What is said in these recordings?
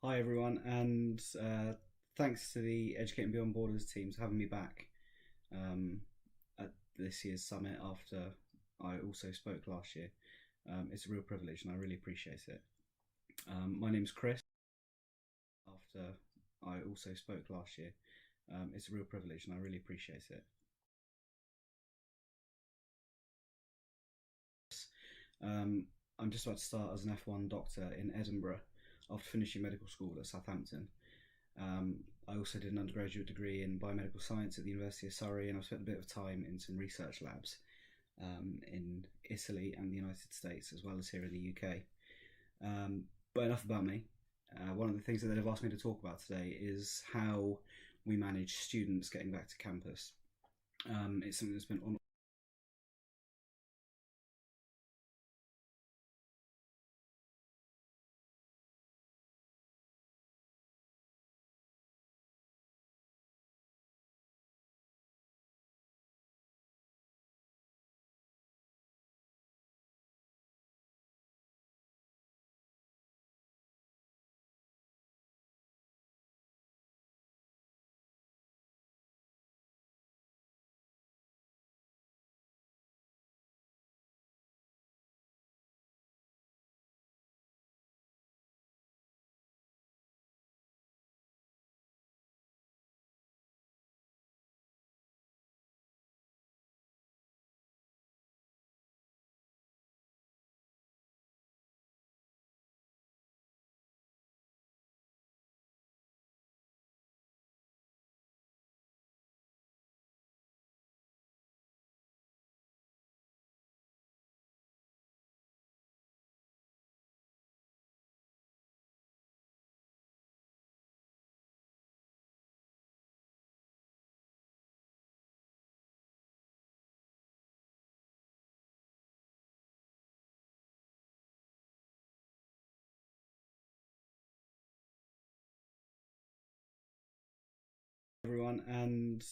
Hi everyone, and thanks to the Educating Beyond Borders teams for having me back um, at this year's summit after I also spoke last year. It's a real privilege and I really appreciate it. My name's Chris. After I also spoke last year, it's a real privilege and I really appreciate it. I'm just about to start as an F1 doctor in Edinburgh after finishing medical school at Southampton. I also did an undergraduate degree in biomedical science at the University of Surrey, and I've spent a bit of time in some research labs in Italy and the United States, as well as here in the UK. But enough about me. One of the things that they've asked me to talk about today is how we manage students getting back to campus. It's something that's been on everyone, and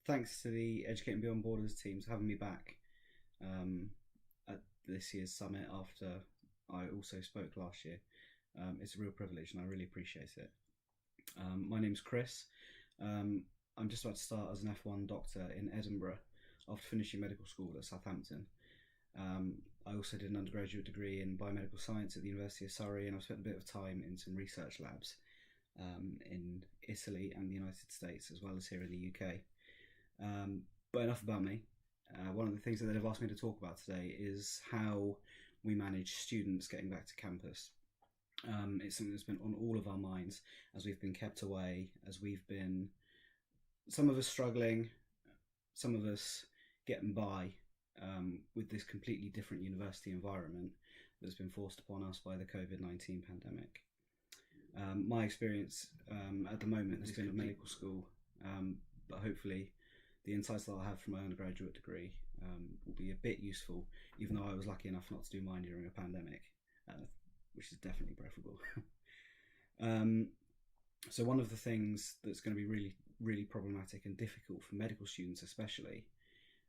thanks to the Educating Beyond Borders teams for having me back at this year's summit after I also spoke last year. It's a real privilege and I really appreciate it. My name's Chris. I'm just about to start as an F1 doctor in Edinburgh after finishing medical school at Southampton. I also did an undergraduate degree in biomedical science at the University of Surrey, and I've spent a bit of time in some research labs in Italy and the United States, as well as here in the UK. But enough about me. One of the things that they've asked me to talk about today is how we manage students getting back to campus. It's something that's been on all of our minds as we've been kept away, as we've been, some of us struggling, some of us getting by with this completely different university environment that's been forced upon us by the COVID-19 pandemic. My experience at the moment has been at medical school, but hopefully the insights that I'll have from my undergraduate degree will be a bit useful, even though I was lucky enough not to do mine during a pandemic, which is definitely preferable. So one of the things that's going to be really problematic and difficult for medical students especially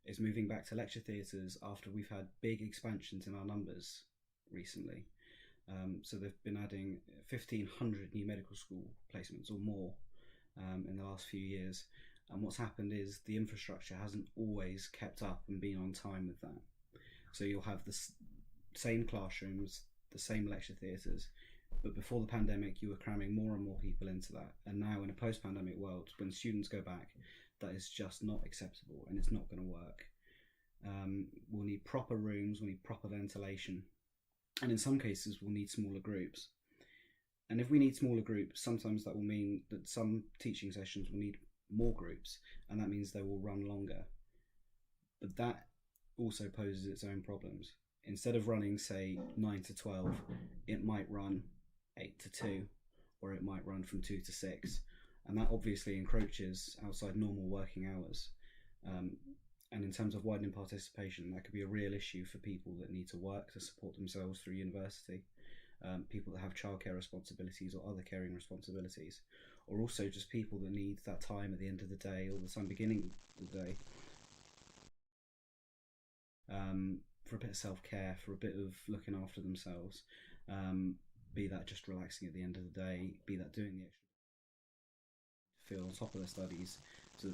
is moving back to lecture theatres after we've had big expansions in our numbers recently. So they've been adding 1,500 new medical school placements or more in the last few years. And what's happened is the infrastructure hasn't always kept up and been on time with that. So you'll have the same classrooms, the same lecture theatres, but before the pandemic you were cramming more and more people into that. And now in a post-pandemic world, when students go back, that is just not acceptable and it's not going to work. We'll need proper rooms, we'll need proper ventilation, and in some cases we'll need smaller groups. And if we need smaller groups, sometimes that will mean that some teaching sessions will need more groups, and that means they will run longer. But that also poses its own problems. Instead of running, say, 9 to 12, it might run 8 to 2, or it might run from 2 to 6. And that obviously encroaches outside normal working hours. And in terms of widening participation, that could be a real issue for people that need to work to support themselves through university, people that have childcare responsibilities or other caring responsibilities, or also just people that need that time at the end of the day or the time beginning of the day for a bit of self-care, for a bit of looking after themselves. be that just relaxing at the end of the day, be that doing the extra, feel on top of their studies, so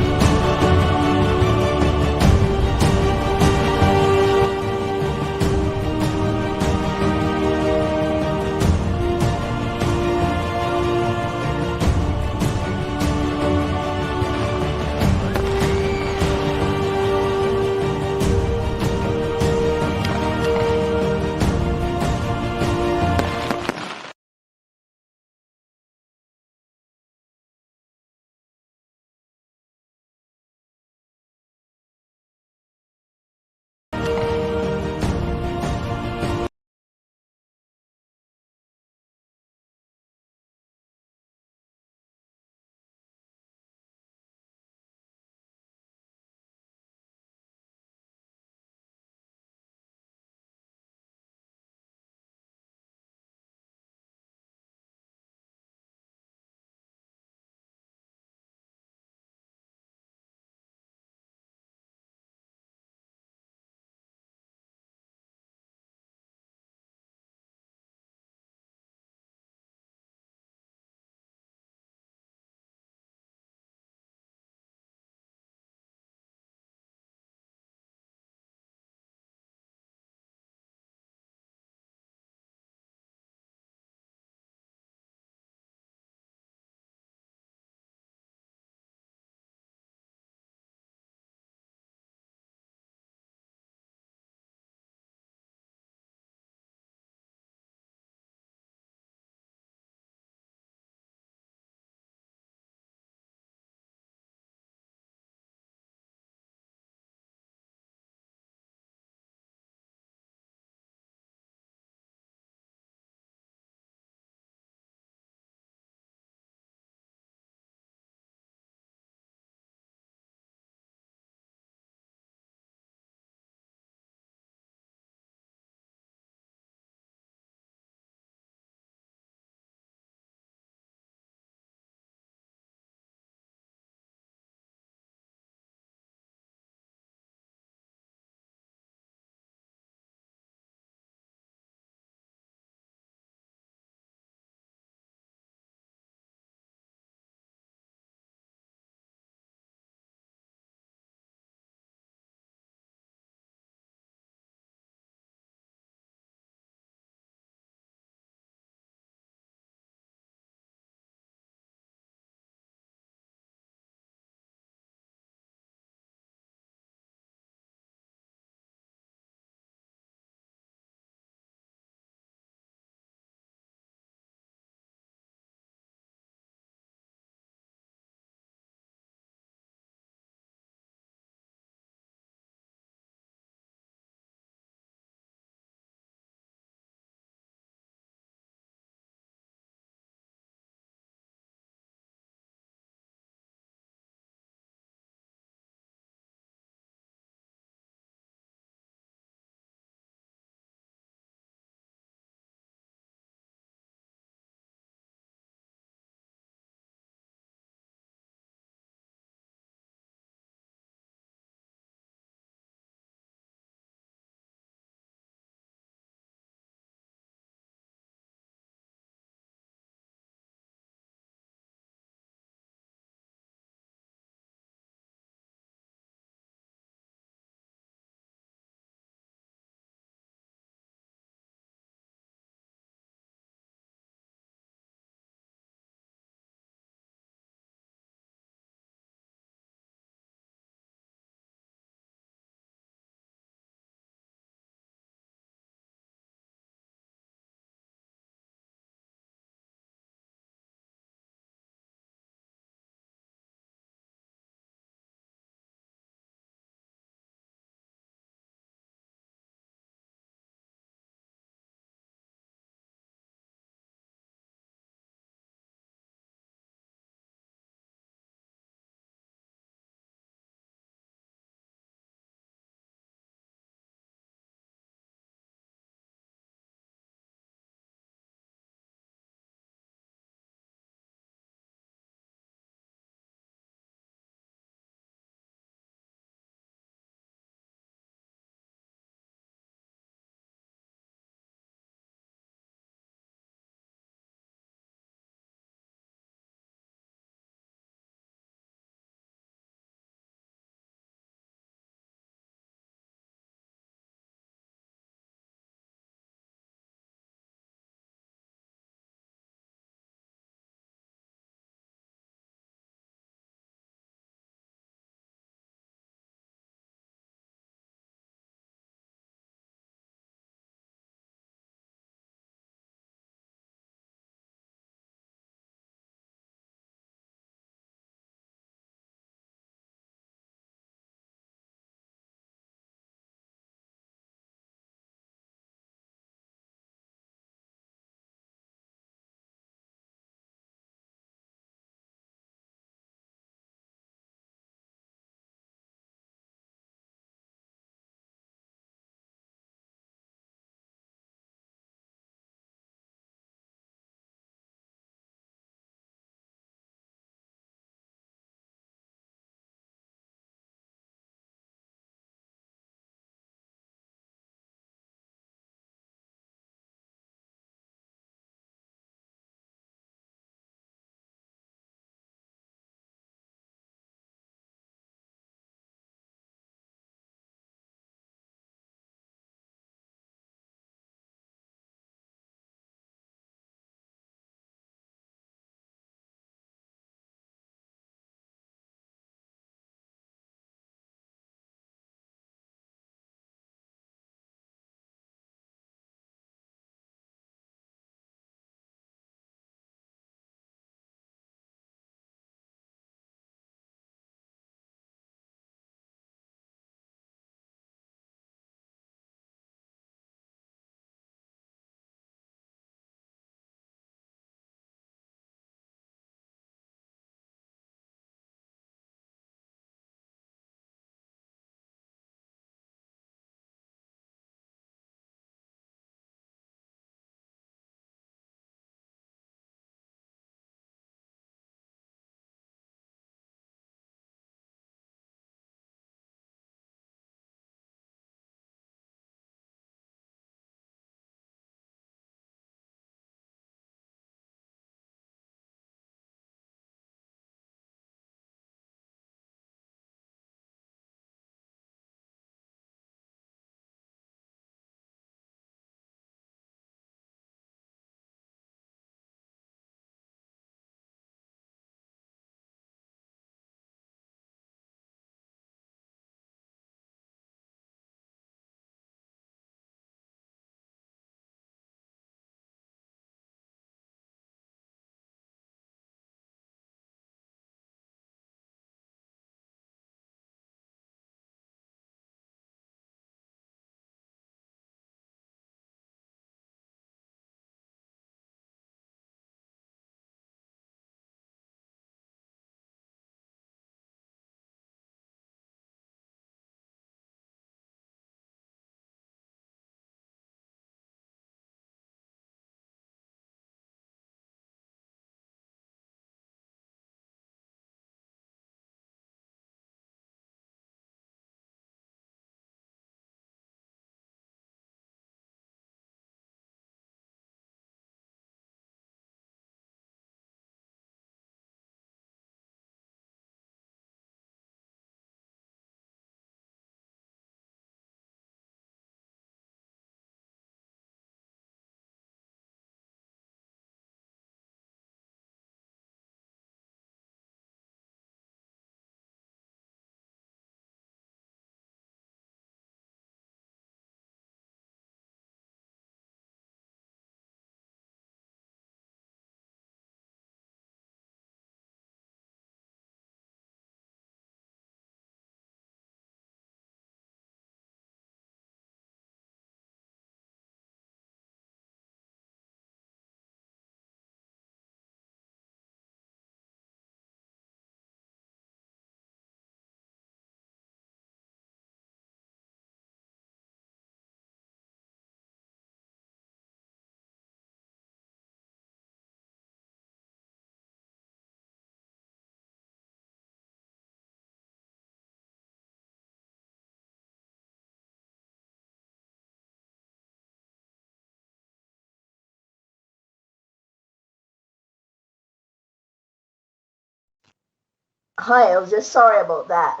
Hi, I was just sorry about that.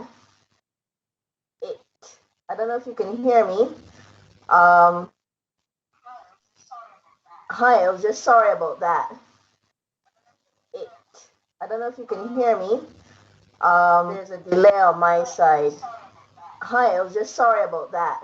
It, I don't know if you can hear me. Um, Hi, I was just sorry about that. It, I don't know if you can hear me. There's a delay on my side. Hi, I was just sorry about that.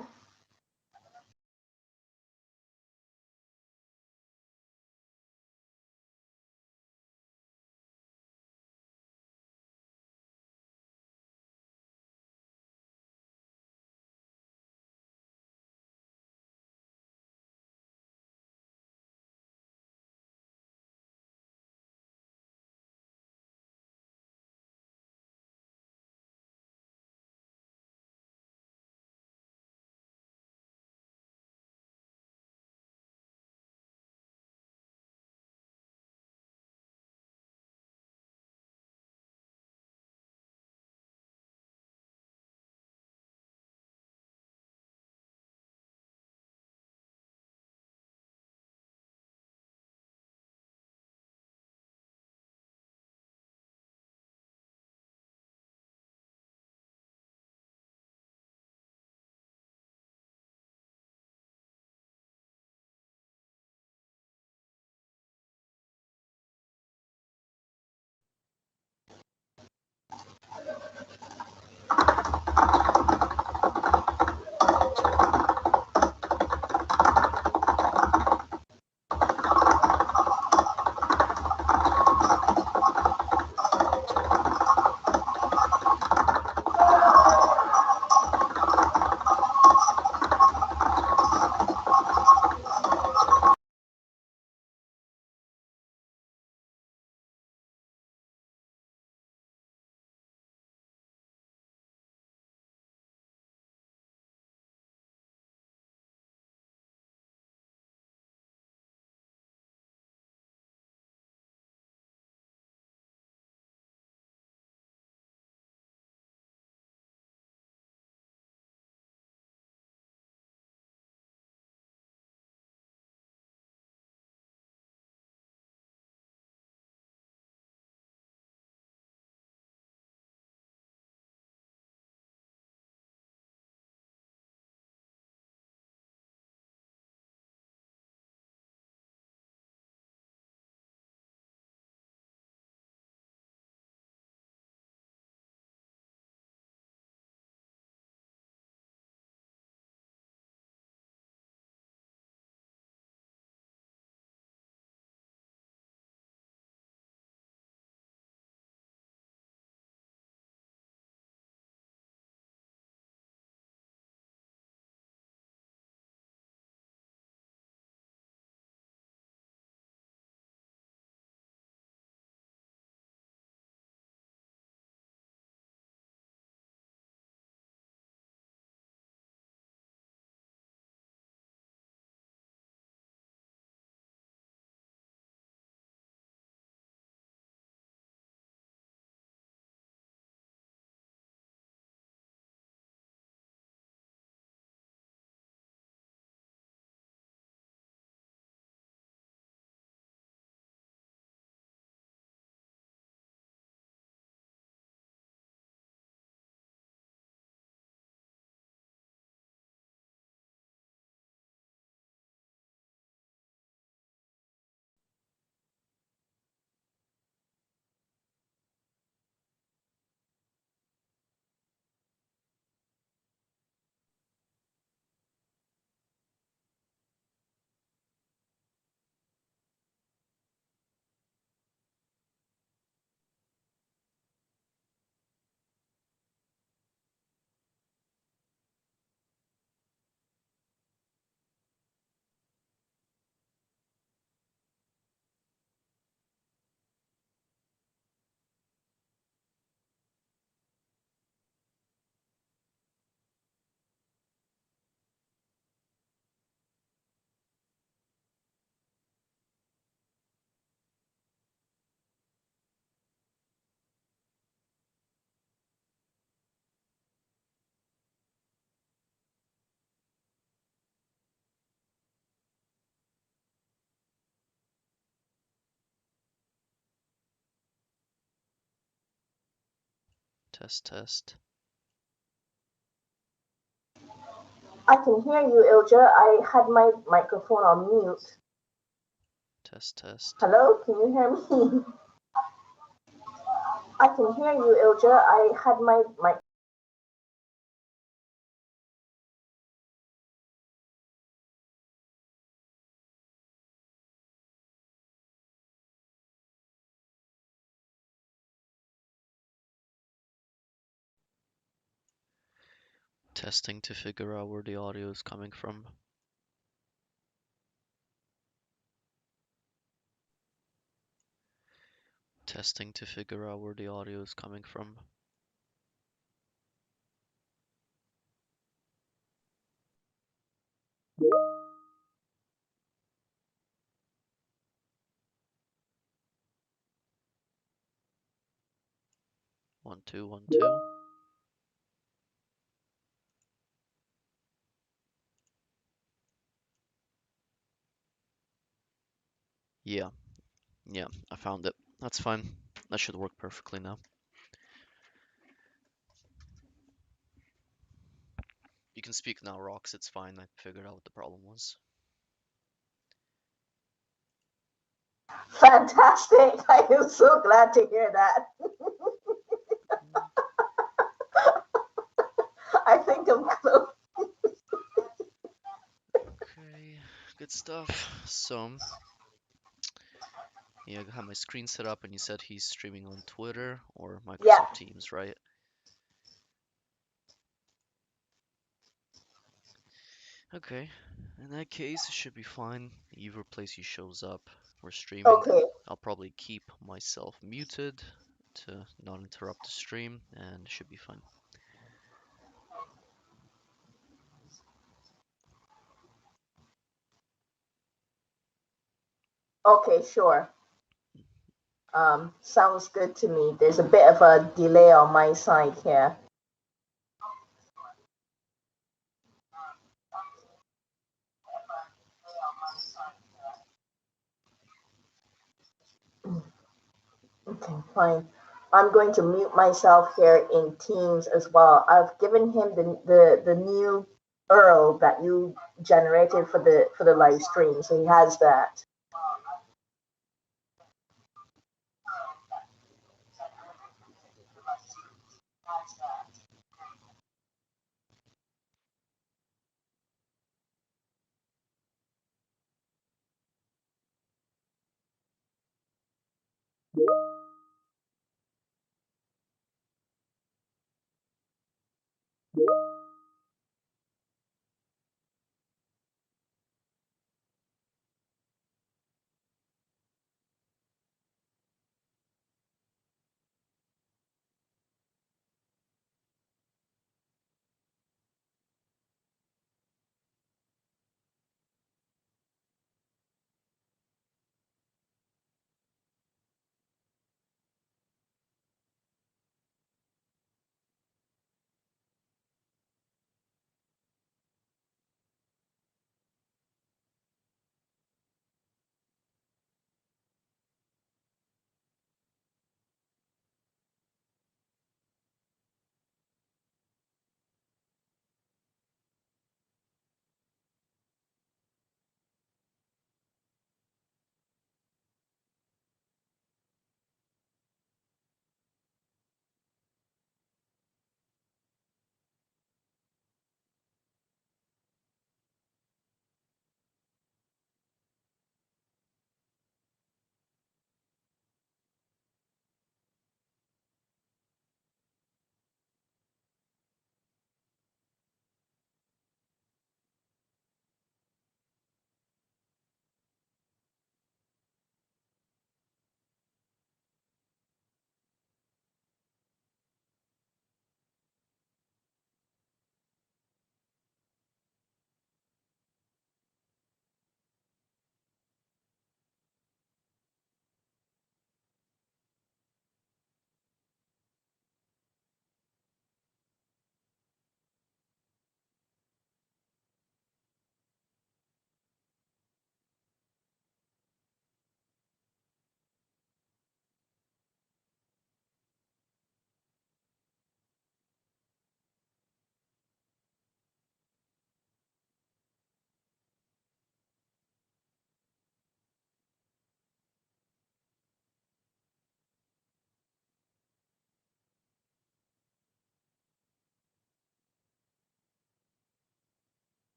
Test, test. I can hear you, Ilja. I had my microphone on mute. Test, test. Hello, can you hear me? I can hear you, Ilja. I had my mic. Testing to figure out where the audio is coming from. Testing to figure out where the audio is coming from. One, two, 1, 2. Yeah, I found it. That's fine. That should work perfectly now. You can speak now, Rox. It's fine. I figured out what the problem was. Fantastic. I am so glad to hear that. I think I'm close. Okay, good stuff. So, yeah, I have my screen set up, and you said he's streaming on Twitter or Microsoft Yeah. Teams, right? Okay, in that case, it should be fine. Either place he shows up, we're streaming. Okay. I'll probably keep myself muted to not interrupt the stream, and it should be fine. Okay, sure. Sounds good to me. There's a bit of a delay on my side here. Okay, fine. I'm going to mute myself here in Teams as well. I've given him the new URL that you generated for the live stream, so he has that.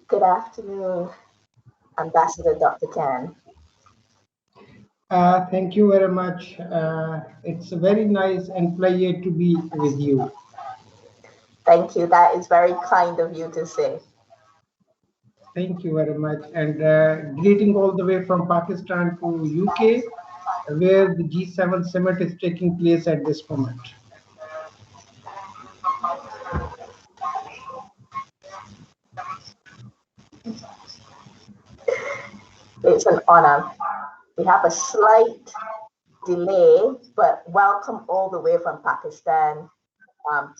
Good afternoon, Ambassador Dr. Khan. Thank you very much. It's very nice and pleasure to be with you. Thank you. That is very kind of you to say. Thank you very much. And greeting all the way from Pakistan to UK, where the G7 summit is taking place at this moment. It's an honor. We have a slight delay, but welcome all the way from Pakistan.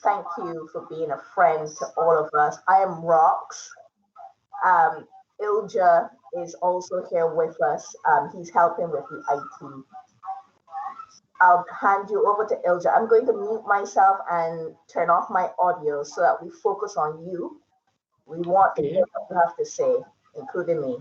Thank you for being a friend to all of us. I am Rox. Ilja is also here with us. He's helping with the IT. I'll hand you over to Ilja. I'm going to mute myself and turn off my audio so that we focus on you. We want to hear what you have to say, including me.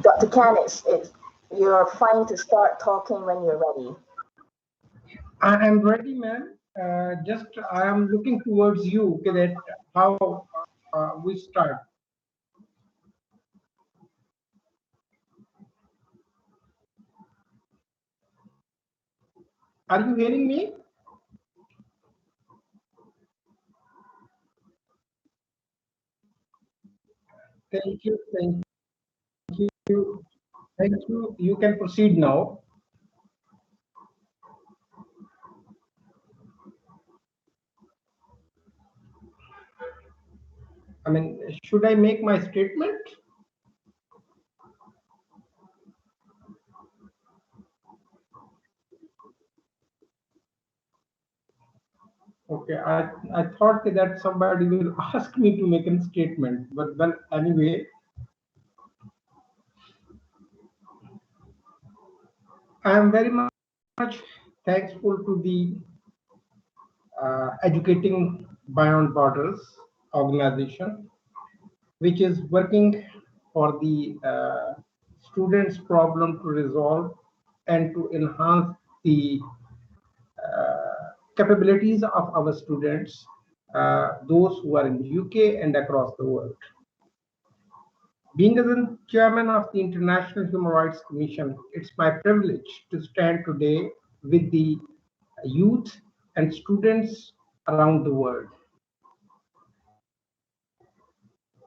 Dr. Khan, you're fine to start talking when you're ready. I am ready, ma'am. Just I am looking towards you, okay, that how we start. Are you hearing me? Thank you. Thank you. you. Thank you. You can proceed now. I mean, should I make my statement? Okay, I thought that somebody will ask me to make a statement, but well, anyway, I am very much thankful to the Educating Beyond Borders organization, which is working for the students' problem to resolve and to enhance the capabilities of our students, those who are in the UK and across the world. Being as the chairman of the International Human Rights Commission, it's my privilege to stand today with the youth and students around the world.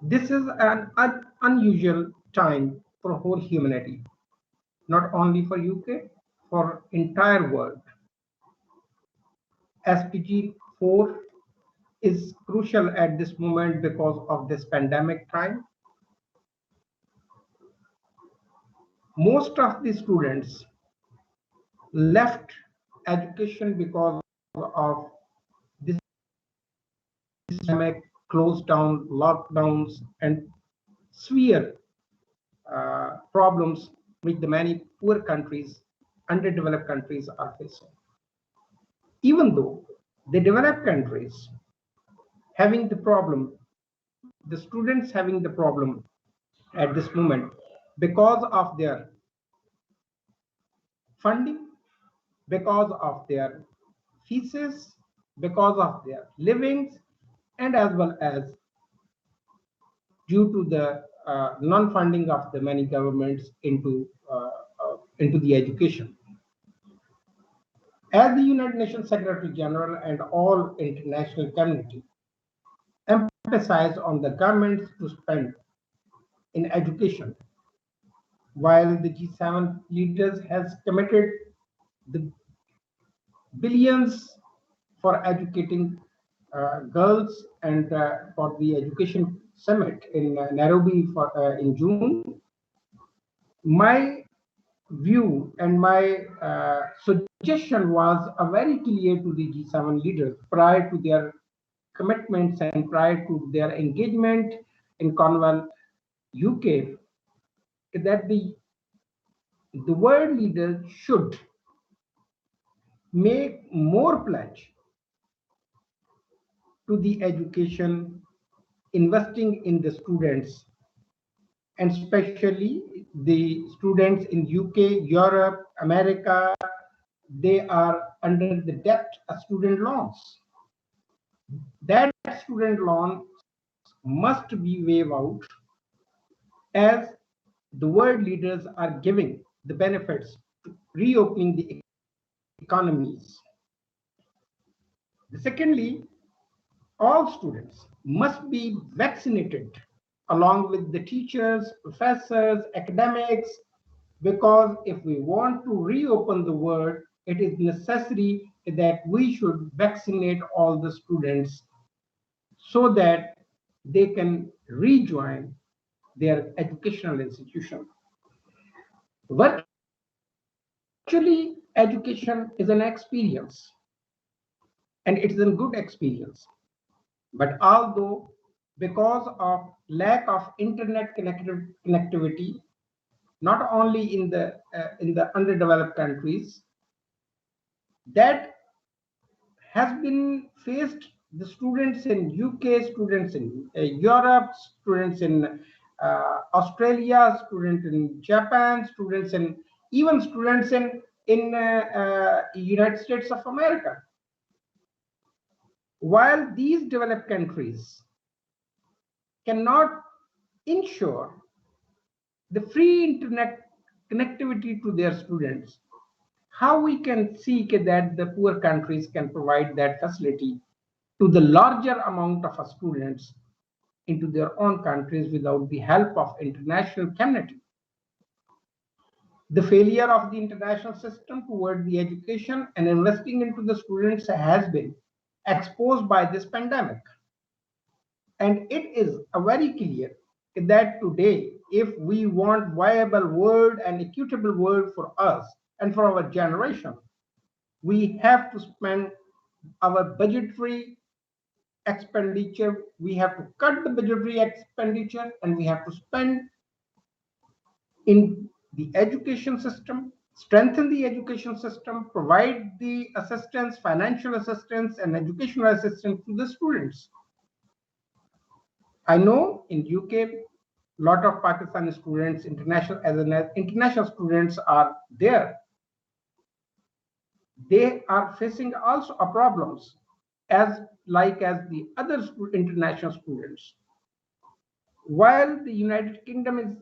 This is an unusual time for whole humanity, not only for UK, for entire world. SPG 4 is crucial at this moment because of this pandemic time. Most of the students left education because of this pandemic, closed down, lockdowns, and severe problems which the many poor countries, underdeveloped countries are facing. Even though the developed countries having the problem, the students having the problem at this moment because of their funding, because of their fees, because of their livings, and as well as due to the non-funding of the many governments into the education. As the United Nations Secretary General and all international community emphasize on the governments to spend in education, while the G7 leaders has committed the billions for educating girls and for the education summit in Nairobi in June, my view and my suggestion was very clear to the G7 leaders prior to their commitments and prior to their engagement in Cornwall, UK, that the world leaders should make more pledge to the education, investing in the students, and especially the students in UK, Europe, America, they are under the debt of student loans. That student loan must be waived out as the world leaders are giving the benefits to reopening the economies. Secondly, all students must be vaccinated along with the teachers, professors, academics, because if we want to reopen the world, it is necessary that we should vaccinate all the students so that they can rejoin their educational institution. Virtually, education is an experience, and it is a good experience. But although because of lack of internet connectivity, not only in the underdeveloped countries, that has been faced the students in UK, students in Europe, students in Australia, students in Japan, students in even students in United States of America. While these developed countries cannot ensure the free internet connectivity to their students, how we can seek that the poor countries can provide that facility to the larger amount of students into their own countries without the help of international community. The failure of the international system toward the education and investing into the students has been exposed by this pandemic. And it is very clear that today, if we want viable world and equitable world for us and for our generation, we have to spend our budgetary expenditure, we have to cut the budgetary expenditure, and we have to spend in the education system, strengthen the education system, provide the assistance, financial assistance, and educational assistance to the students. I know in UK, a lot of Pakistani students, international students are there. They are facing also a problems as as the other international students. While the United Kingdom is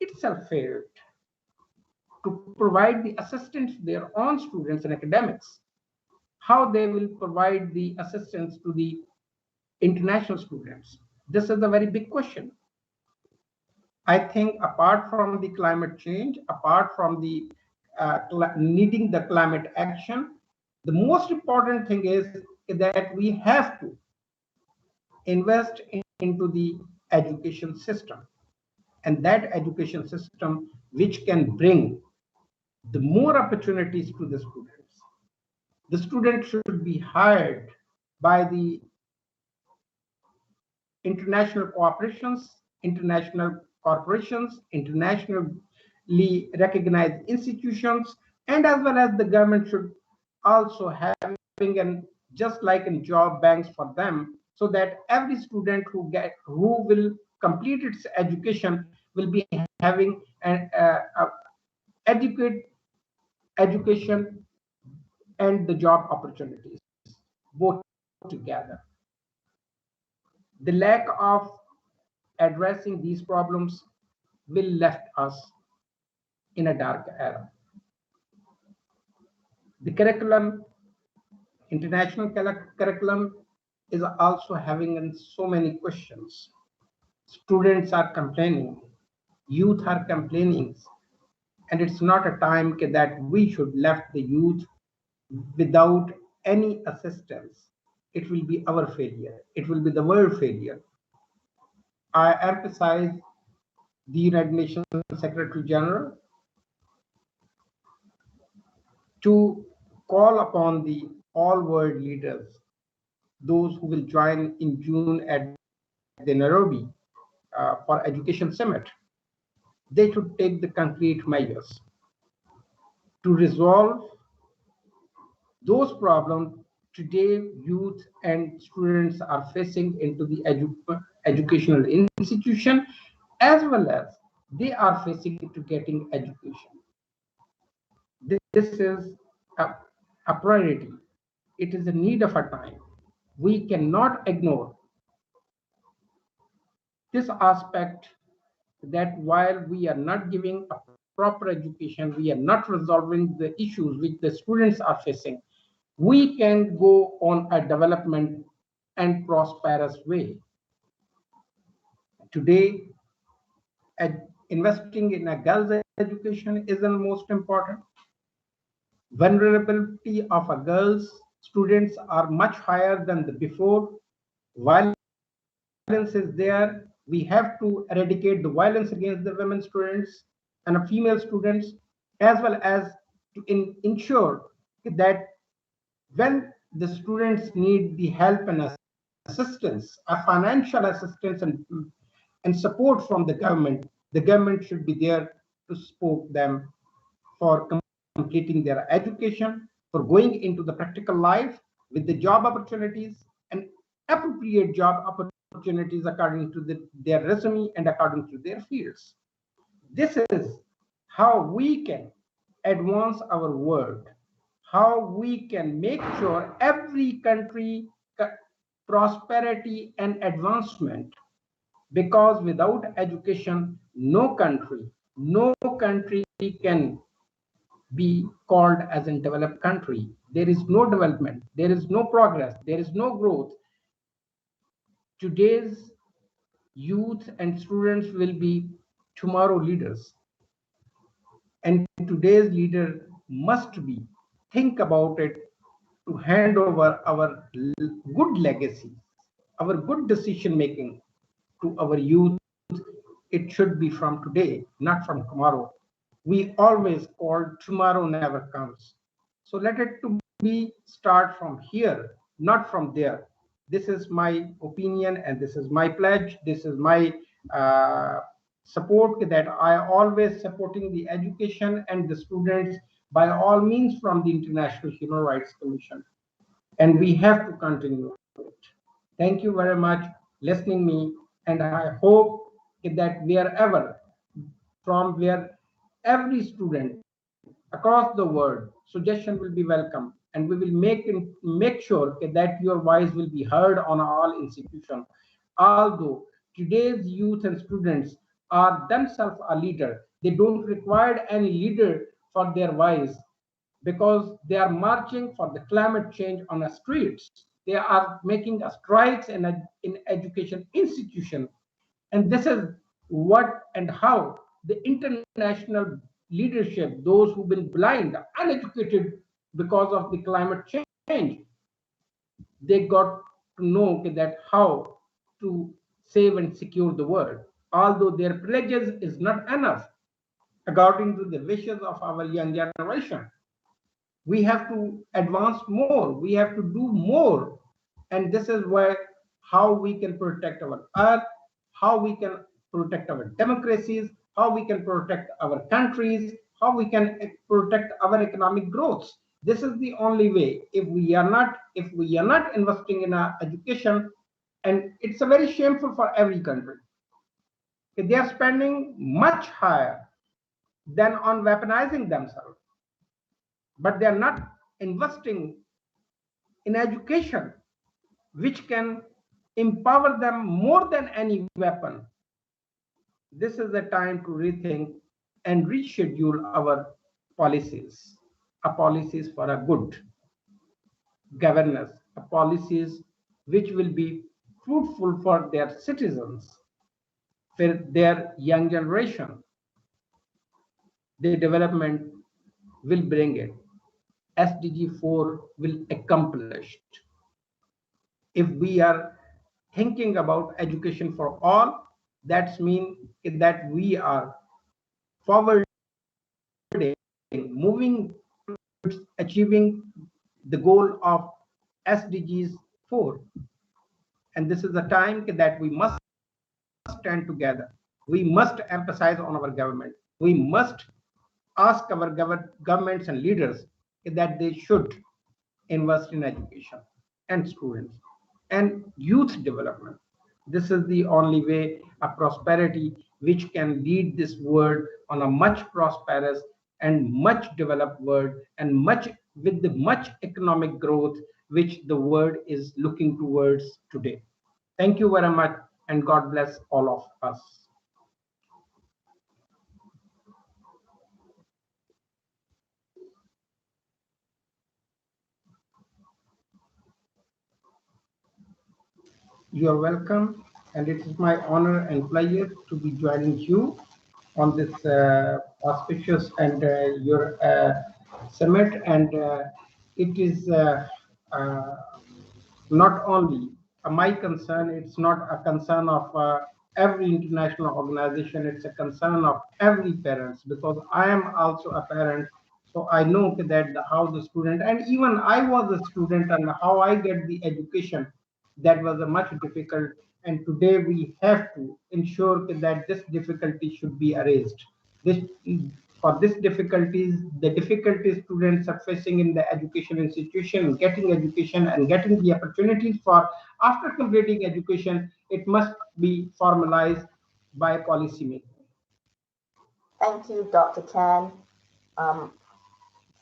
itself failed to provide the assistance to their own students and academics, how they will provide the assistance to the international students? This is a very big question. I think apart from the climate change, apart from the needing the climate action, the most important thing is that we have to invest into the education system, and that education system which can bring the more opportunities to the students. The student should be hired by the international cooperations, international corporations, internationally recognized institutions, and as well as the government should also having an just like in job banks for them, so that every student who will complete its education will be having an adequate education and the job opportunities both together. The lack of addressing these problems will left us in a dark era. The curriculum, international curriculum, is also having so many questions. Students are complaining, youth are complaining, and it's not a time that we should left the youth without any assistance. It will be our failure. It will be the world failure. I emphasize the United Nations Secretary General to call upon the all world leaders, those who will join in June at the Nairobi for Education Summit. They should take the concrete measures to resolve those problems today youth and students are facing into the educational institution, as well as they are facing to getting education. This is a priority. It is a need of a time. We cannot ignore this aspect, that while we are not giving a proper education, we are not resolving the issues which the students are facing, we can go on a development and prosperous way. Today, investing in a girls' education is the most important. Vulnerability of a girls students are much higher than the before. Violence is there. We have to eradicate the violence against the women students and the female students, as well as to ensure that when the students need the help and assistance, a financial assistance and support from the government should be there to support them for completing their education, for going into the practical life with the job opportunities and appropriate job opportunities according to their resume and according to their fields. This is how we can advance our world, how we can make sure every country prosperity and advancement, because without education no country can be called as a developed country. There is no development, there is no progress, there is no growth. Today's youth and students will be tomorrow leaders. And today's leader must be think about it to hand over our good legacy, our good decision making to our youth. It should be from today, not from tomorrow. We always call tomorrow never comes. So let it to be start from here, not from there. This is my opinion and this is my pledge. This is my uh, support that I always supporting the education and the students by all means from the International Human Rights Commission. And we have to continue it. Thank you very much listening me, and I hope that wherever from where every student across the world suggestion will be welcome, and we will make sure that your voice will be heard on all institutions. Although today's youth and students are themselves a leader, they don't require any leader for their voice because they are marching for the climate change on the streets. They are making a strikes in education institution. And this is what and how the international leadership, those who've been blind, uneducated because of the climate change, they got to know that how to save and secure the world. Although their pledges is not enough, according to the wishes of our young generation, we have to advance more, we have to do more. And this is where how we can protect our earth, how we can protect our democracies, how we can protect our countries, how we can protect our economic growth. This is the only way. If we are not investing in our education, and it's a very shameful for every country, they are spending much higher than on weaponizing themselves, but they are not investing in education, which can empower them more than any weapon. This is the time to rethink and reschedule our policies, a policies for a good governance, a policies which will be fruitful for their citizens, for their young generation. The development will bring it. SDG 4 will accomplish. If we are thinking about education for all, that's mean that we are forwarding, moving towards achieving the goal of SDGs 4. And this is the time that we must stand together. We must emphasize on our government. We must ask our governments and leaders that they should invest in education and students and youth development. This is the only way a prosperity which can lead this world on a much prosperous and much developed world, and much with the much economic growth which the world is looking towards today. Thank you very much, and God bless all of us. You are welcome, and it is my honor and pleasure to be joining you on this auspicious and your summit. And it is uh, not only my concern, it's not a concern of every international organization, it's a concern of every parents, because I am also a parent. So I know that how the student, and even I was a student, and how I get the education, that was a much difficult. And today we have to ensure that this difficulty should be erased. This for this difficulties, the difficulties students are facing in the education institution, getting education and getting the opportunities for after completing education, it must be formalized by policy making. Thank you, Dr. Chan.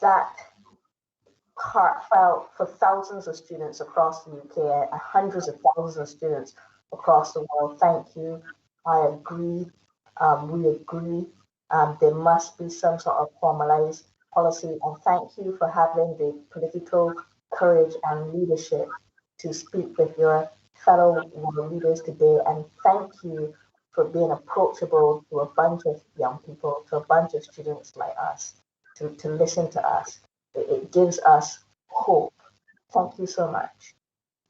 That heartfelt for thousands of students across the UK and hundreds of thousands of students across the world. Thank you. I agree. We agree. There must be some sort of formalized policy. And thank you for having the political courage and leadership to speak with your fellow world leaders today. And thank you for being approachable to a bunch of young people, to a bunch of students like us, to listen to us. It gives us hope. Thank you so much.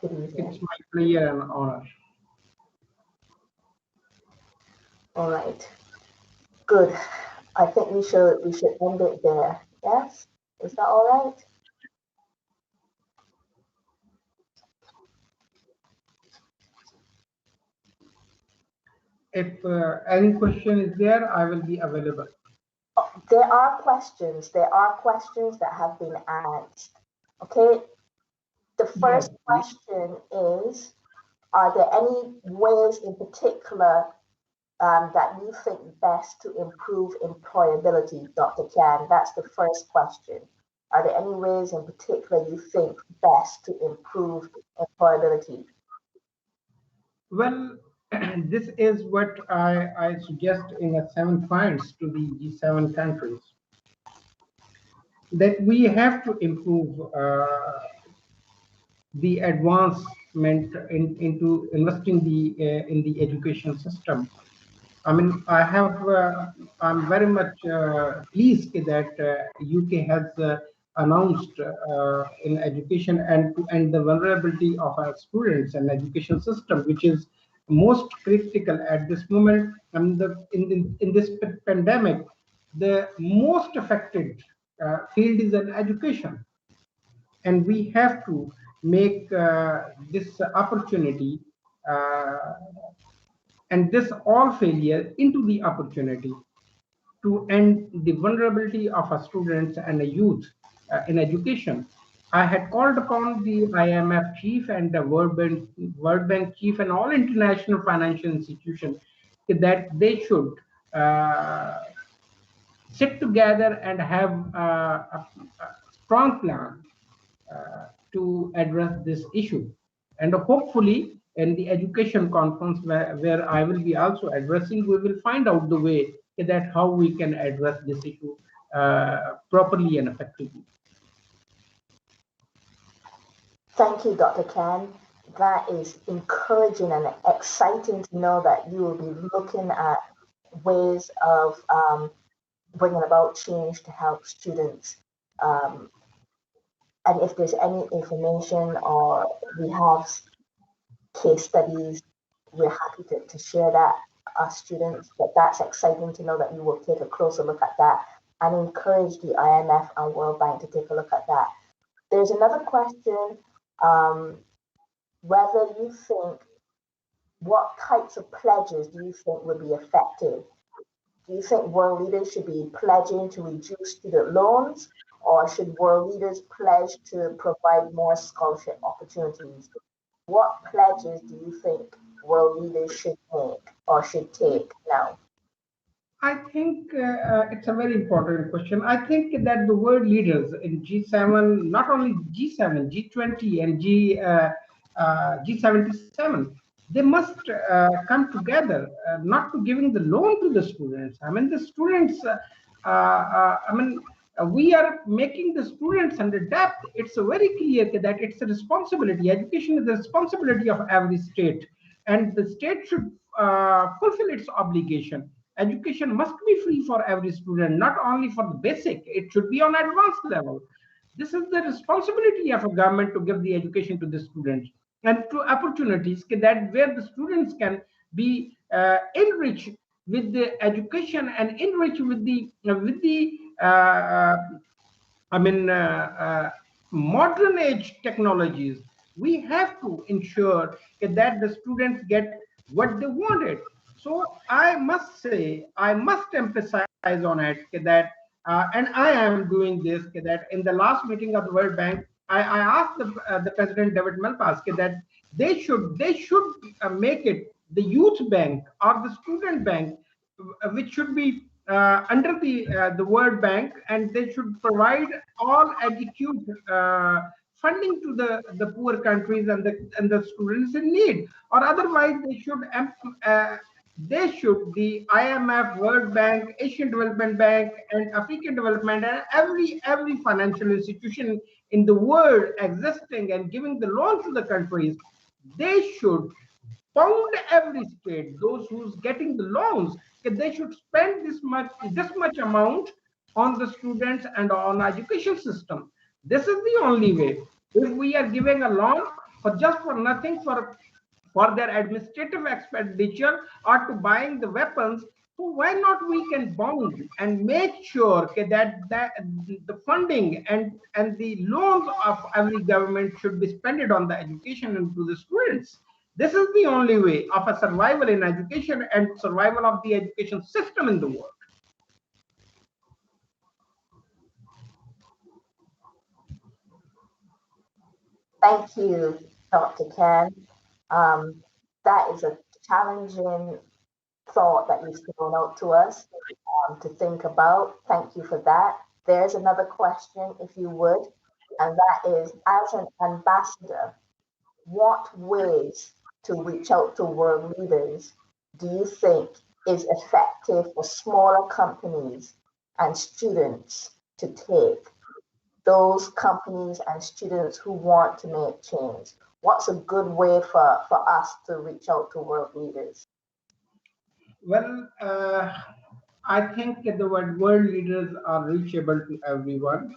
Good evening. It's my pleasure and honor. All right. Good. I think we should end it there. Yes? Is that all right? If any question is there, I will be available. There are questions. There are questions that have been asked. Okay. The first question is, are there any ways in particular that you think best to improve employability, Dr. Khan? That's the first question. Are there any ways in particular you think best to improve employability? Well, this is what I suggest in the 7 points to the G7 countries, that we have to improve the advancement into investing in the education system. I mean, I'm very much pleased that UK has announced in education and to end the vulnerability of our students and education system, which is most critical at this moment. And in this pandemic, the most affected field is in education, and we have to make this opportunity and this all failure into the opportunity to end the vulnerability of our students and the youth in education. I had called upon the IMF chief and the World Bank chief and all international financial institutions that they should sit together and have a strong plan to address this issue. And hopefully, in the education conference where I will be also addressing, we will find out the way that how we can address this issue properly and effectively. Thank you, Dr. Khan. That is encouraging and exciting to know that you will be looking at ways of bringing about change to help students. And if there's any information or we have case studies, we're happy to share that, us students. But that's exciting to know that you will take a closer look at that and encourage the IMF and World Bank to take a look at that. There's another question, whether you think, what types of pledges do you think would be effective? Do you think world leaders should be pledging to reduce student loans, or should world leaders pledge to provide more scholarship opportunities? What pledges do you think world leaders should make or should take now? I think it's a very important question. I think that the world leaders in G7, not only G7, G20, and G77, they must come together, not to giving the loan to the students. I mean, the students, we are making the students under debt. It's very clear that it's a responsibility. Education is the responsibility of every state, and the state should fulfill its obligation. Education must be free for every student, not only for the basic, it should be on advanced level. This is the responsibility of a government to give the education to the students and to opportunities that where the students can be enriched with the education and enriched with the modern age technologies. We have to ensure that the students get what they wanted. So I must say, I must emphasize on it that, and I am doing this, that in the last meeting of the World Bank, I asked the President David Malpass that they should make it the youth bank or the student bank, which should be under the World Bank, and they should provide all adequate funding to the poor countries and the students in need, or otherwise the IMF, World Bank, Asian Development Bank, and African Development, and every financial institution in the world existing and giving the loan to the countries, they should bound every state, those who's getting the loans, they should spend this much amount on the students and on education system. This is the only way. If we are giving a loan for just for nothing, for their administrative expenditure or to buying the weapons, so why not we can bound and make sure that the funding and the loans of every government should be spent on the education and to the students. This is the only way of a survival in education and survival of the education system in the world. Thank you, Dr. Ken. That is a challenging thought that you've thrown out to us to think about. Thank you for that. There's another question, if you would, and that is, as an ambassador, what ways to reach out to world leaders do you think is effective for smaller companies and students to take? Those companies and students who want to make change. What's a good way for us to reach out to world leaders? Well, I think the world leaders are reachable to everyone.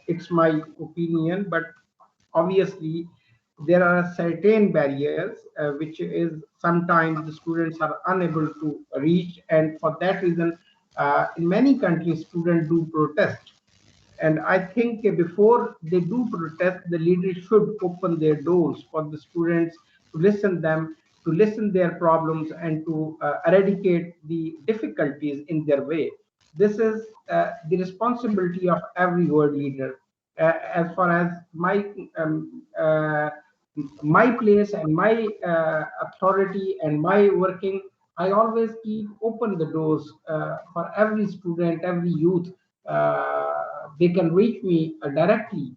It's my opinion, but obviously there are certain barriers which is sometimes the students are unable to reach, and for that reason, in many countries, students do protest. And I think before they do protest, the leaders should open their doors for the students to listen them, to listen their problems, and to eradicate the difficulties in their way. This is the responsibility of every world leader. As far as my place and my authority and my working, I always keep open the doors for every student, every youth. They can reach me directly.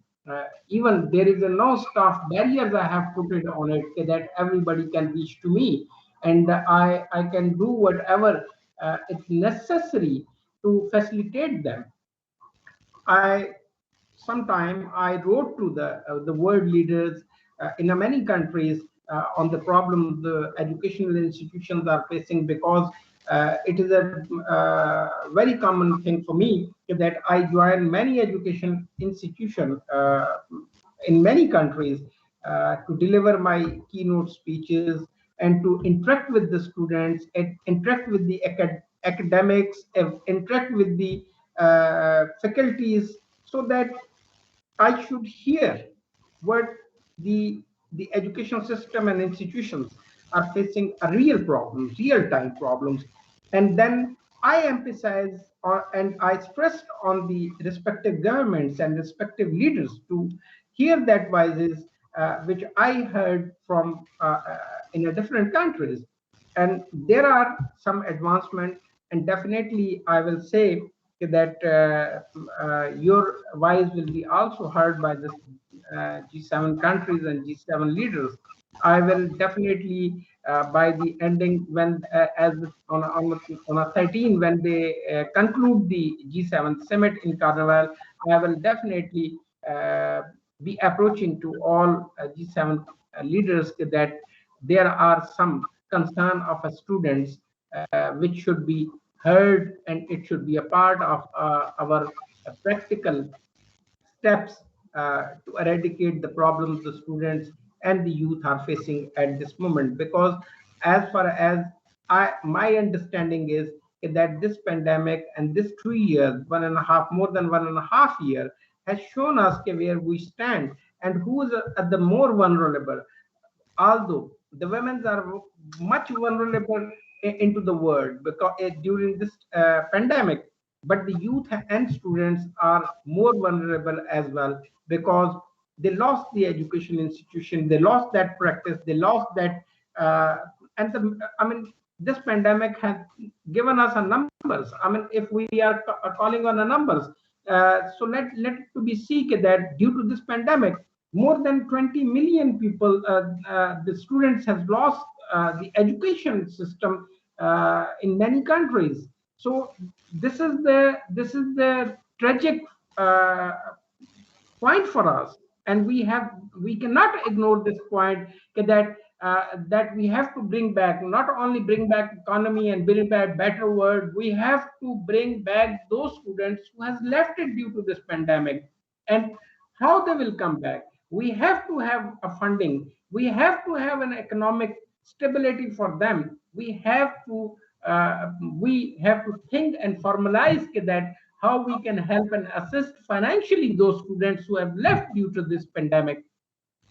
Even there is a no staff barriers I have put it on it that everybody can reach to me, and I can do whatever it's necessary to facilitate them. I sometime I wrote to the world leaders in many countries on the problem the educational institutions are facing, because it is a very common thing for me that I join many education institutions in many countries to deliver my keynote speeches and to interact with the students, and interact with the academics, interact with the faculties, so that I should hear what the the education system and institutions are facing a real problems, real time problems, and then I emphasize and I stressed on the respective governments and respective leaders to hear the advices which I heard from in a different countries, and there are some advancement, and definitely I will say that your voice will be also heard by the G7 countries and G7 leaders. I will definitely by the ending when as on a 13 when they conclude the G7 summit in Carnival, I will definitely be approaching to all G7 leaders that there are some concern of students which should be heard, and it should be a part of our practical steps to eradicate the problems the students and the youth are facing at this moment. Because as far as my understanding is that this pandemic and this 2 years, 1.5, more than 1.5 year, has shown us where we stand and who is at the more vulnerable. Although the women are much vulnerable into the world because during this pandemic, but the youth and students are more vulnerable as well, because they lost the education institution, they lost that practice, they lost that and I mean, this pandemic has given us a numbers. I mean, if we are calling on the numbers, so let it to be seen that due to this pandemic, more than 20 million people, the students has lost the education system in many countries. So this is the tragic point for us, and we cannot ignore this point that that we have to bring back, not only bring back economy and bring back better world, we have to bring back those students who has left it due to this pandemic. And how they will come back? We have to have a funding. We have to have an economic stability for them. Uh, we have to think and formalize that how we can help and assist financially those students who have left due to this pandemic,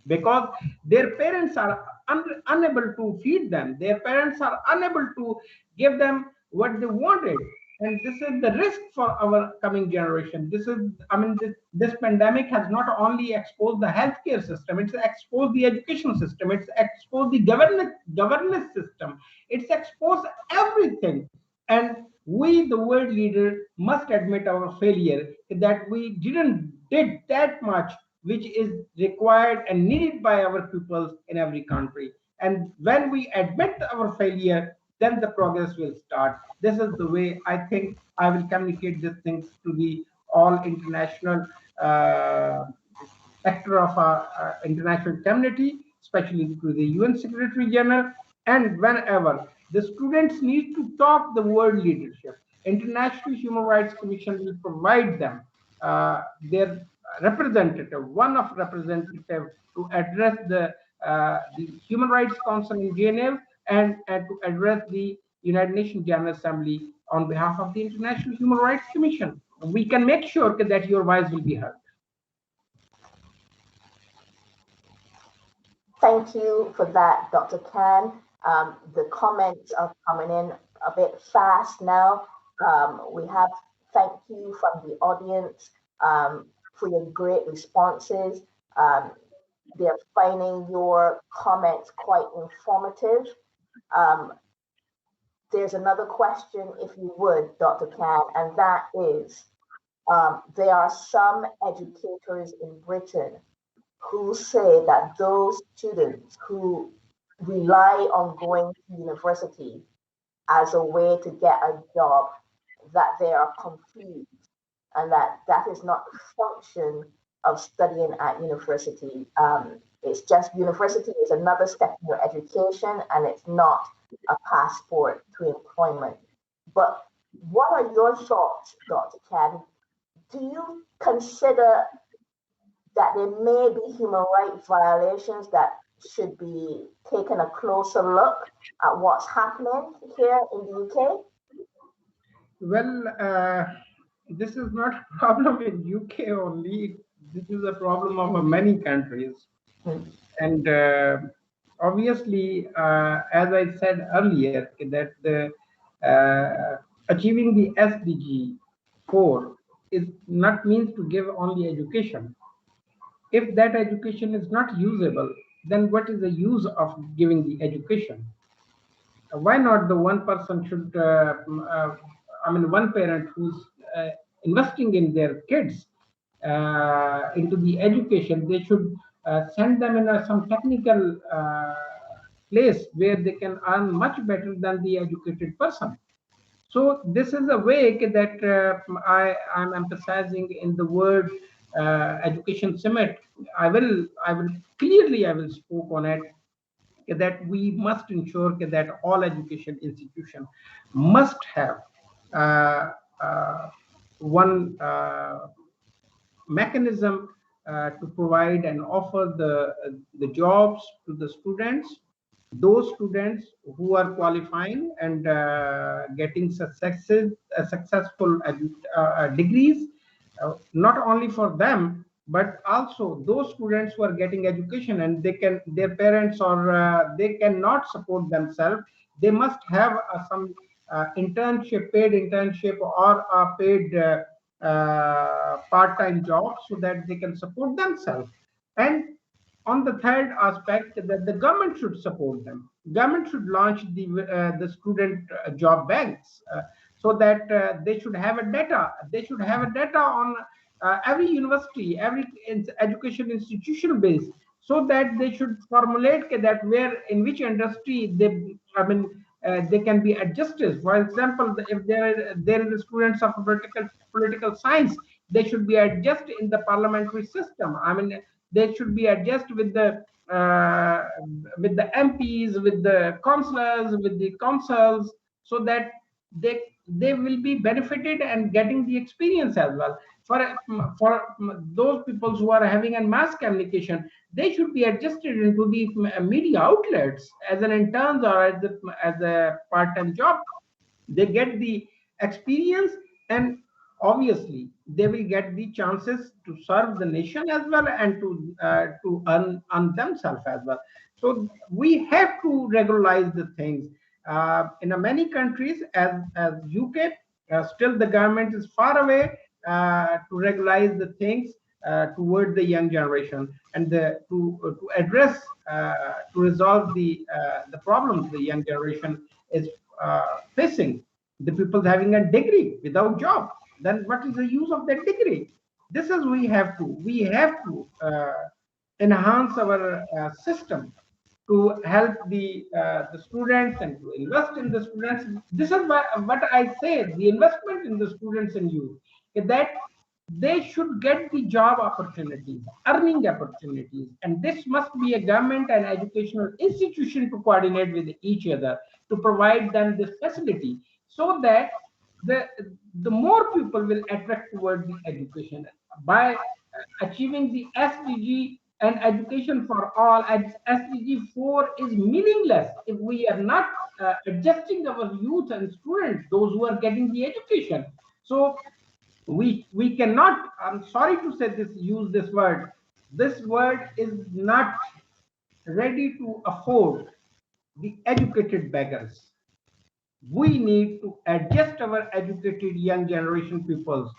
because their parents are unable to feed them, their parents are unable to give them what they wanted. And this is the risk for our coming generation. This is, I mean, this pandemic has not only exposed the healthcare system, it's exposed the education system, it's exposed the governance system, it's exposed everything. And we, the world leader, must admit our failure, that we didn't did that much which is required and needed by our pupils in every country. And when we admit our failure, then the progress will start. This is the way I think I will communicate these things to the all international uh, actor of our international community, especially to the UN Secretary General. And whenever the students need to talk the world leadership, International Human Rights Commission will provide them their representative, one of representative, to address the Human Rights Council in Geneva, and to address the United Nations General Assembly on behalf of the International Human Rights Commission. We can make sure that your voice will be heard. Thank you for that, Dr. Khan. The comments are coming in a bit fast now. We have thank you from the audience for your great responses. They're finding your comments quite informative. There's another question, if you would, Dr. Khan, and that is, there are some educators in Britain who say that those students who rely on going to university as a way to get a job, that they are confused, and that is not the function of studying at university. It's just university is another step in your education, and it's not a passport to employment. But what are your thoughts, Dr. Khan? Do you consider that there may be human rights violations that should be taken a closer look at what's happening here in the UK? Well, this is not a problem in UK only. This is a problem of many countries. And obviously, as I said earlier, that achieving the SDG 4 is not means to give only education. If that education is not usable, then what is the use of giving the education? Why not the one person should, one parent who's investing in their kids into the education, they should send them in some technical place where they can earn much better than the educated person. So this is a way that I'm emphasizing in the word education summit. I will spoke on it, that we must ensure that all education institutions must have uh, uh, one mechanism to provide and offer the jobs to the students, those students who are qualifying and getting successful degrees, not only for them, but also those students who are getting education and their parents, or they cannot support themselves. They must have some paid internship, or a paid part-time job, so that they can support themselves. And on the third aspect, that the government should support them. Government should launch the student job banks, so that they should have a data. They should have a data on every university, every education institution base, so that they should formulate that where, in which industry they can be adjusted. For example, if there is students of political science, they should be adjusted in the parliamentary system. They should be adjusted with the MPs, with the councillors, with the councils, so that they will be benefited and getting the experience as well. For those people who are having a mass communication, they should be adjusted into the media outlets as an interns or as a part-time job. They get the experience, and obviously they will get the chances to serve the nation as well, and to earn themselves as well. So we have to regularize the things. In many countries, as UK, still the government is far away to regularize the things toward the young generation, and to address to resolve the problems the young generation is facing. The people having a degree without job, then what is the use of that degree? This is we have to enhance our system to help the students and to invest in the students. This is what I say, the investment in the students and youth, is that they should get the job opportunities, earning opportunities, and this must be a government and educational institution to coordinate with each other to provide them this facility, so that the the more people will attract toward the education by achieving the SDG and education for all. And SDG 4 is meaningless if we are not adjusting our youth and students, those who are getting the education. So we cannot, I'm sorry to say this, use this word, this word is not ready to afford the educated beggars. We need to adjust our educated young generation peoples.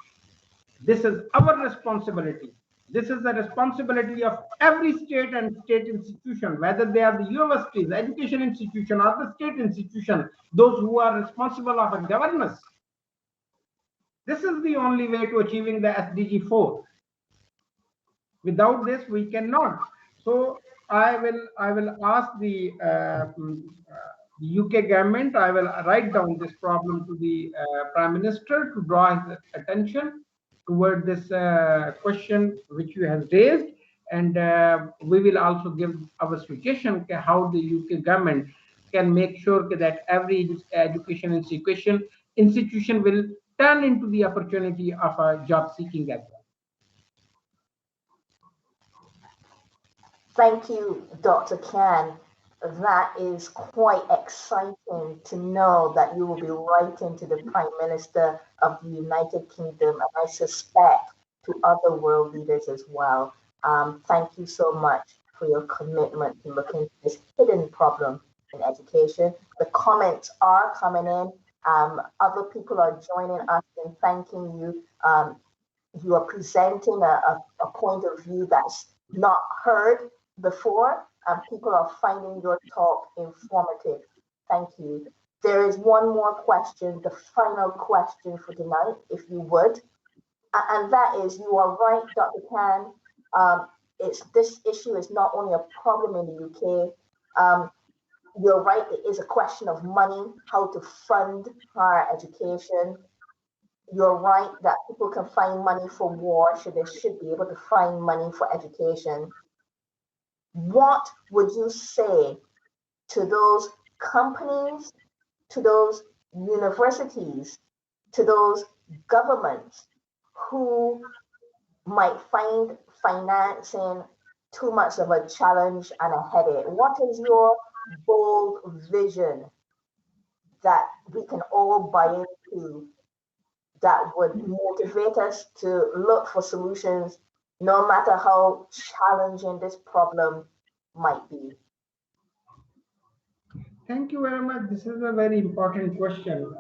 This is our responsibility. This is the responsibility of every state and state institution, whether they are the universities, education institution, or the state institution, those who are responsible of a governance. This is the only way to achieving the SDG 4. Without this, we cannot. So I will ask the UK government. I will write down this problem to the Prime Minister to draw his attention toward this question which you have raised, and we will also give our suggestion how the UK government can make sure that every education institution will turn into the opportunity of a job seeking as well. Thank you, Dr. Khan. That is quite exciting to know that you will be writing to the Prime Minister of the United Kingdom, and I suspect to other world leaders as well. Thank you so much for your commitment to looking at this hidden problem in education. The comments are coming in. Other people are joining us in thanking you. You are presenting a point of view that's not heard before, and people are finding your talk informative. Thank you. There is one more question, the final question for tonight, if you would, and that is, you are right, Dr. Khan. This issue is not only a problem in the UK. You're right, it is a question of money, how to fund higher education. You're right that people can find money for war, so they should be able to find money for education. What would you say to those companies, to those universities, to those governments who might find financing too much of a challenge and a headache? What is your bold vision that we can all buy into, that would motivate us to look for solutions no matter how challenging this problem might be? Thank you very much. This is a very important question.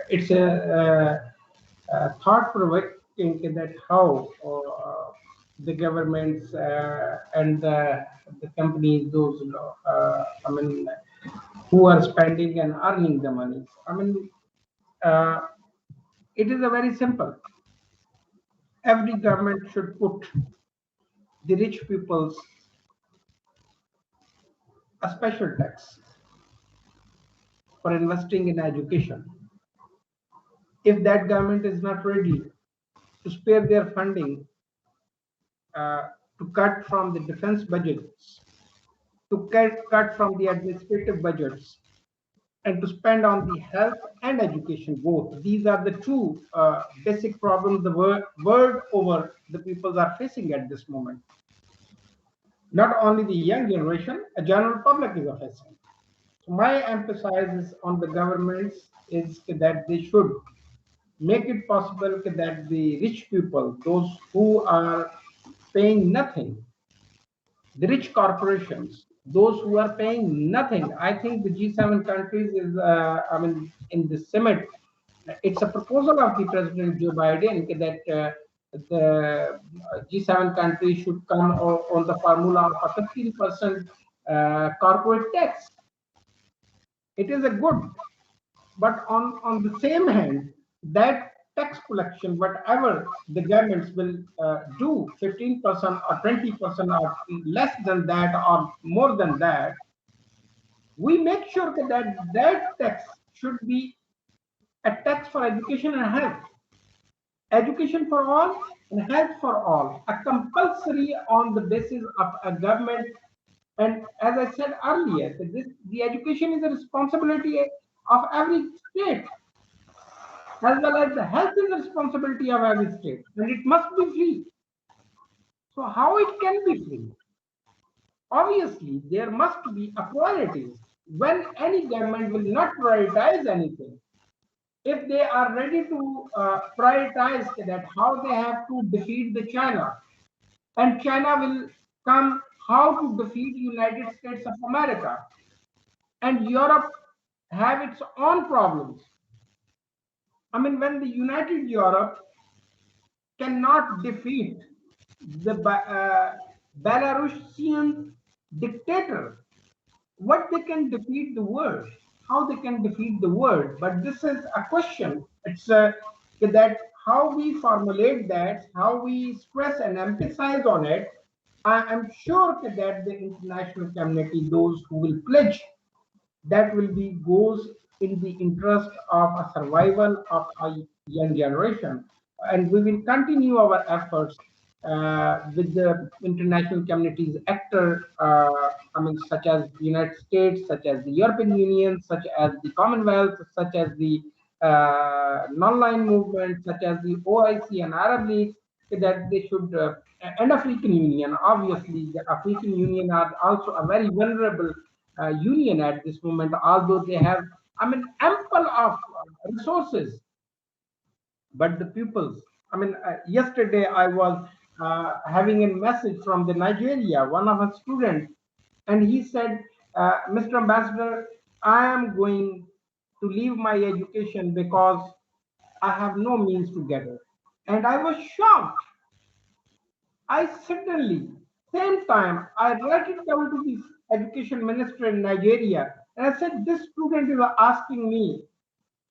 It's a thought-provoking that how the governments and the companies, those who are spending and earning the money. It is a very simple. Every government should put the rich people's a special tax for investing in education. If that government is not ready to spare their funding, to cut from the defense budgets, to cut from the administrative budgets, and to spend on the health and education both. These are the two basic problems the world over the peoples are facing at this moment. Not only the young generation, a general public is facing. So my emphasis on the governments is that they should make it possible that the rich people, those who are paying nothing, the rich corporations, those who are paying nothing. I think the G7 countries is, I mean, in the summit, it's a proposal of the President Joe Biden that the G7 countries should come on the formula of a 15% corporate tax. It is a good, but on the same hand, that tax collection, whatever the governments will do, 15% or 20% or less than that or more than that, we make sure that tax should be a tax for education and health. Education for all and health for all, a compulsory on the basis of a government. And as I said earlier, the education is a responsibility of every state, as well as the health is a responsibility of every state, and it must be free. So how it can be free? Obviously, there must be a priorities. When any government will not prioritize anything, if they are ready to prioritize that how they have to defeat the China, and China will come how to defeat United States of America, and Europe have its own problems. I mean, when the United Europe cannot defeat the Belarusian dictator, what they can defeat the world, how they can defeat the world. But this is a question. It's that how we formulate that, how we stress and emphasize on it. I am sure that the international community, those who will pledge, that will be goes in the interest of a survival of a young generation. And we will continue our efforts with the international communities actor, I mean, such as the United States, such as the European Union, such as the Commonwealth, such as the non-line movement, such as the OIC and Arab League, that they should, and African Union. Obviously, the African Union are also a very vulnerable union at this moment, although they have, I mean, ample of resources. But the pupils, I mean, yesterday I was having a message from the Nigeria, one of a student, and he said, Mr. Ambassador, I am going to leave my education because I have no means to get it. And I was shocked. I suddenly, same time, I wrote it down to the education minister in Nigeria, and I said, this student is asking me,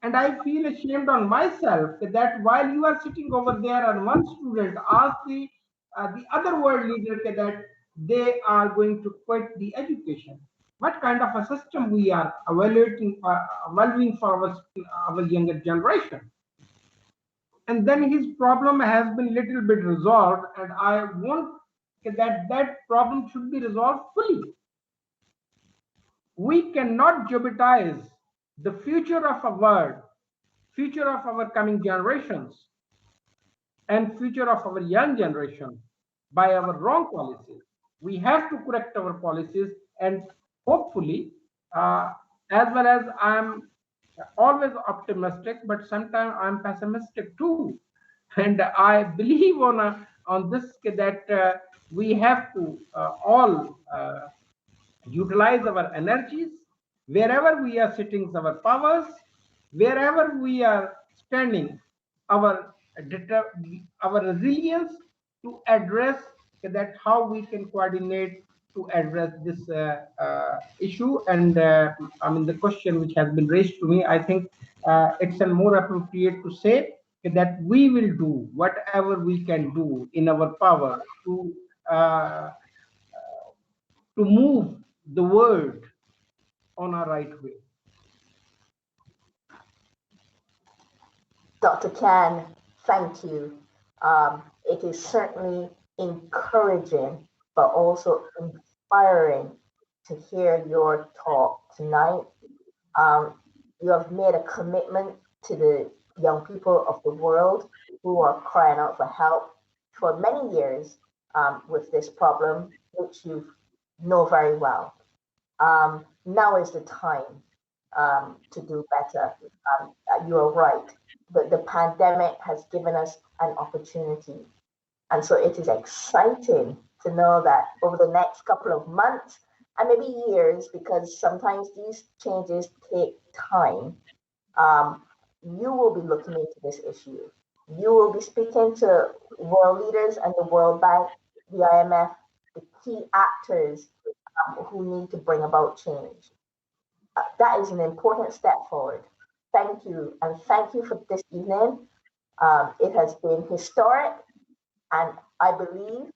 and I feel ashamed on myself that while you are sitting over there and one student asked the other world leader that they are going to quit the education. What kind of a system we are evaluating for our younger generation? And then his problem has been little bit resolved, and I want that problem should be resolved fully. We cannot jeopardize the future of our world, future of our coming generations, and future of our young generation by our wrong policies. We have to correct our policies, and hopefully, as well as I'm always optimistic, but sometimes I'm pessimistic too. And I believe on this that we have to all utilize our energies wherever we are sitting, our powers, wherever we are standing, our our resilience to address that how we can coordinate to address this issue. And I mean, the question which has been raised to me, I think it's a more appropriate to say that we will do whatever we can do in our power uh, to move the world on a right way. Dr. Khan, thank you. It is certainly encouraging, but also inspiring to hear your talk tonight. You have made a commitment to the young people of the world who are crying out for help for many years with this problem, which you know very well. Now is the time to do better. You are right. The pandemic has given us an opportunity. And so it is exciting to know that over the next couple of months and maybe years, because sometimes these changes take time, you will be looking into this issue. You will be speaking to world leaders and the World Bank, the IMF, the key actors who need to bring about change. That is an important step forward. Thank you. And thank you for this evening. It has been historic and I believe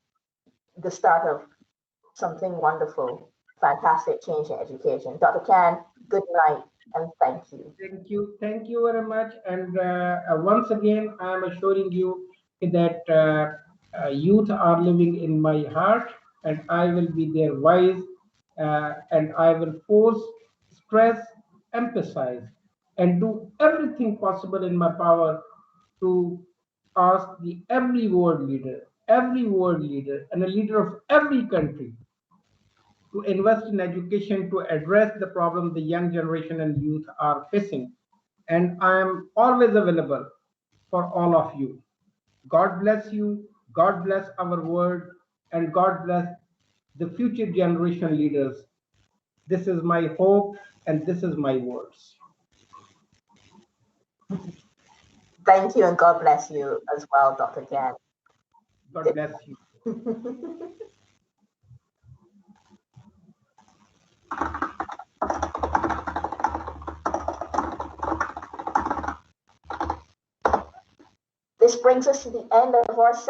the start of something wonderful, fantastic change in education. Dr. Khan, good night and thank you. Thank you very much. And once again, I am assuring you that youth are living in my heart, and I will be their voice, and I will force, stress, emphasize, and do everything possible in my power to ask the every world leader, and a leader of every country to invest in education to address the problem the young generation and youth are facing. And I am always available for all of you. God bless you, God bless our world, and God bless the future generation leaders. This is my hope, and this is my words. Thank you and God bless you as well, Dr. Khan. God bless you. This brings us to the end of our